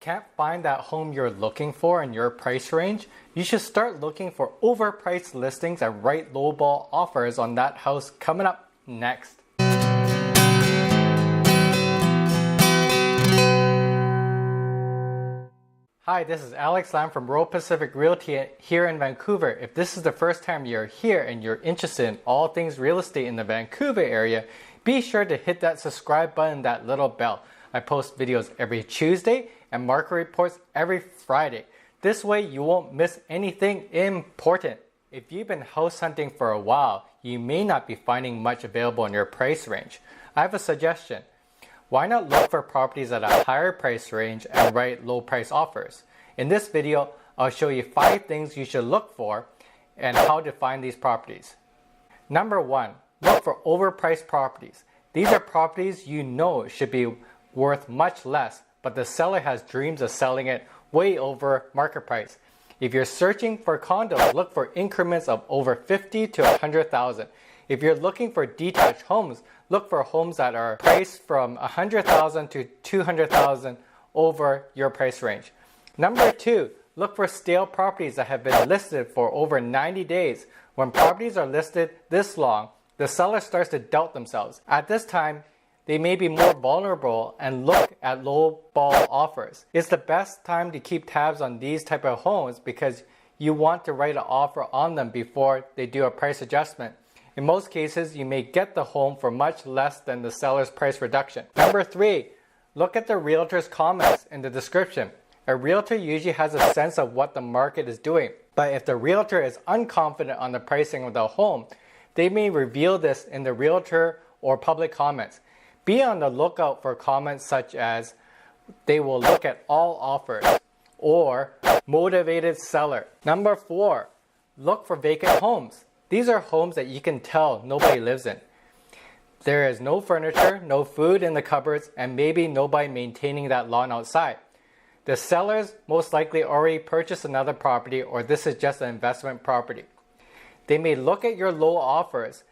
can't find that home you're looking for in your price range, you should start looking for overpriced listings and write lowball offers on that house coming up next. Hi, this is Alex Lam from Rural Pacific Realty here in Vancouver. If this is the first time you're here and you're interested in all things real estate in the Vancouver area, be sure to hit that subscribe button, that little bell. I post videos every Tuesday and market reports every Friday. This way you won't miss anything important. If you've been house hunting for a while, you may not be finding much available in your price range. I have a suggestion. Why not look for properties at a higher price range and write low price offers? In this video, I'll show you 5 things you should look for and how to find these properties. Number 1, look for overpriced properties. These are properties you know should be worth much less, but the seller has dreams of selling it way over market price. If you're searching for condos, look for increments of over 50 to 100,000. If you're looking for detached homes, look for homes that are priced from 100,000 to 200,000 over your price range. Number 2, look for stale properties that have been listed for over 90 days. When properties are listed this long, the seller starts to doubt themselves. At this time, they may be more vulnerable and look at low ball offers. It's the best time to keep tabs on these type of homes because you want to write an offer on them before they do a price adjustment. In most cases, you may get the home for much less than the seller's price reduction. Number 3, look at the realtor's comments in the description. A realtor usually has a sense of what the market is doing, but if the realtor is unconfident on the pricing of the home, they may reveal this in the realtor or public comments. Be on the lookout for comments such as, "They will look at all offers," or "motivated seller." Number 4, look for vacant homes. These are homes that you can tell nobody lives in. There is no furniture, no food in the cupboards, and maybe nobody maintaining that lawn outside. The sellers most likely already purchased another property, or this is just an investment property. They may look at your low offers,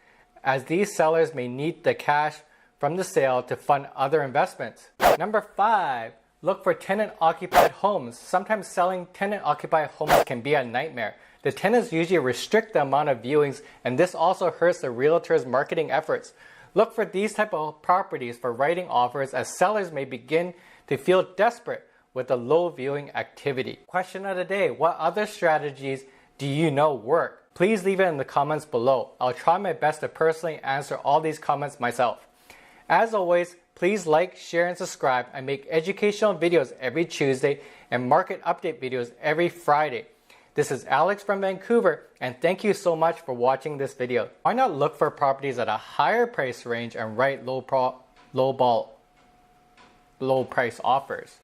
as these sellers may need the cash from the sale to fund other investments. Number 5, look for tenant-occupied homes. Sometimes selling tenant-occupied homes can be a nightmare. The tenants usually restrict the amount of viewings, and this also hurts the realtor's marketing efforts. Look for these type of properties for writing offers, as sellers may begin to feel desperate with the low viewing activity. Question of the day: what other strategies do you know work? Please leave it in the comments below. I'll try my best to personally answer all these comments myself. As always, please like, share, and subscribe. I make educational videos every Tuesday and market update videos every Friday. This is Alex from Vancouver, and thank you so much for watching this video. Why not look for properties at a higher price range and write low price offers?